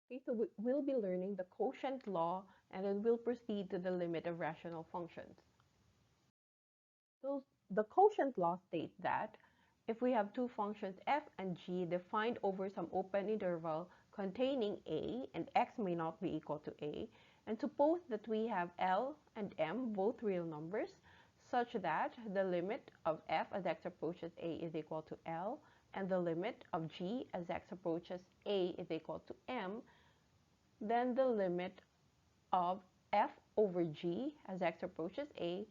Okay, so we'll be learning the quotient law, and then we'll proceed to the limit of rational functions. So the quotient law states that if we have two functions f and g defined over some open interval containing a, and x may not be equal to a, and suppose that we have L and M, both real numbers, such that the limit of f as x approaches a is equal to L, and the limit of g as x approaches a is equal to M, then the limit of f over g as x approaches a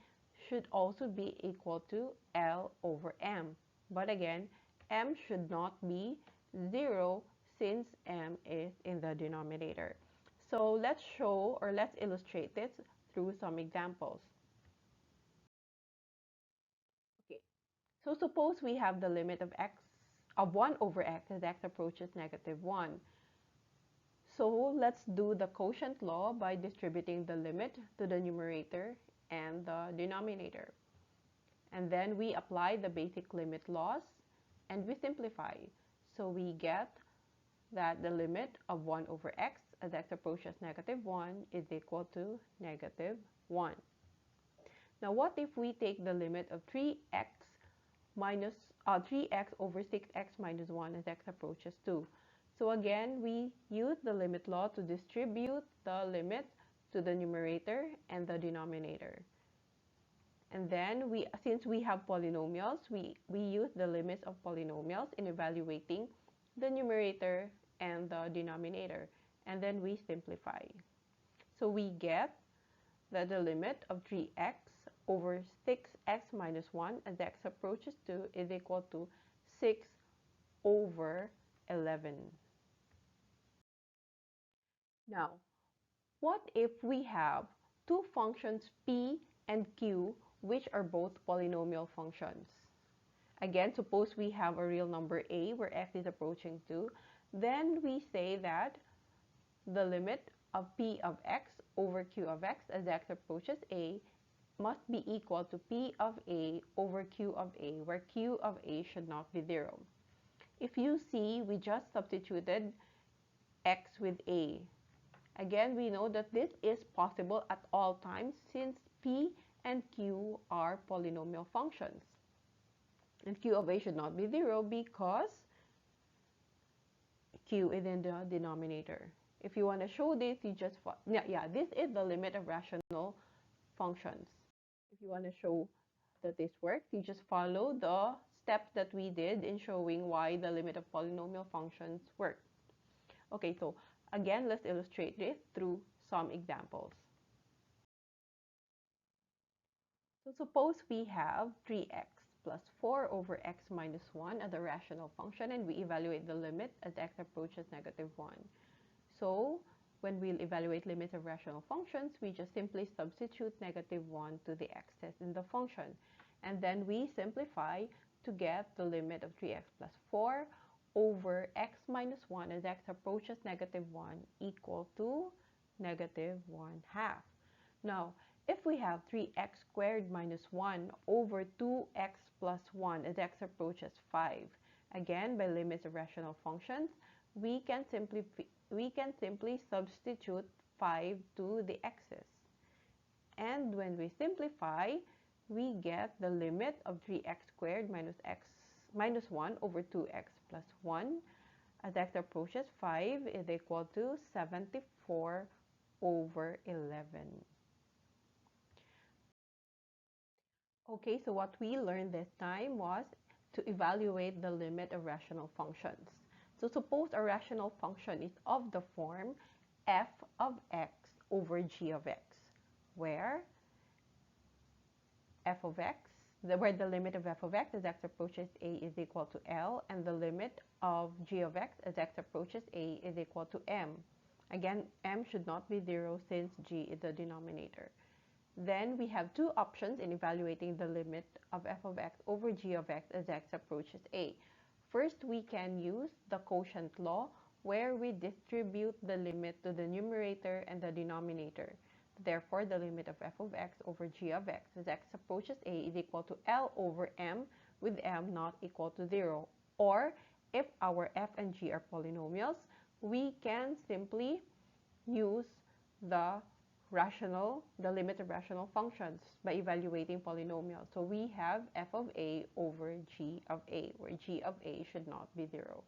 should also be equal to L over M. But again, M should not be 0 since M is in the denominator. So let's show, or let's illustrate this through some examples. Okay, so suppose we have the limit of x of 1 over x as x approaches -1. So let's do the quotient law by distributing the limit to the numerator and the denominator. And then we apply the basic limit laws and we simplify. So we get that the limit of 1 over x as x approaches -1 is equal to -1. Now what if we take the limit of 3x over 6x minus 1 as x approaches 2? So again, we use the limit law to distribute the limit to the numerator and the denominator. And then since we have polynomials, we use the limits of polynomials in evaluating the numerator and the denominator. And then we simplify. So we get that the limit of 3x over 6x minus 1 as x approaches 2 is equal to 6 over 11. Now, what if we have two functions p and q which are both polynomial functions? Again, suppose we have a real number a where f is approaching 2, then we say that the limit of p of x over q of x as x approaches a must be equal to p of a over q of a, where q of a should not be 0. If you see, we just substituted x with a. Again, we know that this is possible at all times since p and q are polynomial functions. And q of a should not be 0 because q is in the denominator. If you want to show this, you just, this is the limit of rational functions. If you want to show that this works, you just follow the steps that we did in showing why the limit of polynomial functions work. Okay, so again, let's illustrate this through some examples. So suppose we have 3x plus 4 over x minus 1 as a rational function, and we evaluate the limit as x approaches -1. So when we evaluate limits of rational functions, we just simply substitute -1 to the x's in the function. And then we simplify to get the limit of 3x plus 4 over x minus 1 as x approaches -1 equal to -1/2. Now, if we have 3x squared minus 1 over 2x plus 1 as x approaches 5, again, by limits of rational functions, we can simply substitute 5 to the x's. And when we simplify, we get the limit of 3x squared minus 1 over 2x plus 1 as x approaches 5 is equal to 74 over 11. Okay, so what we learned this time was to evaluate the limit of rational functions. So suppose a rational function is of the form f of x over g of x, where where the limit of f of x as x approaches a is equal to L, and the limit of g of x as x approaches a is equal to M. Again, M should not be 0 since g is the denominator. Then we have two options in evaluating the limit of f of x over g of x as x approaches a. First, we can use the quotient law, where we distribute the limit to the numerator and the denominator. Therefore, the limit of f of x over g of x as x approaches a is equal to L over M, with M not equal to 0. Or, if our f and g are polynomials, we can simply use the the limit of rational functions by evaluating polynomials. So we have f of a over g of a, where g of a should not be 0.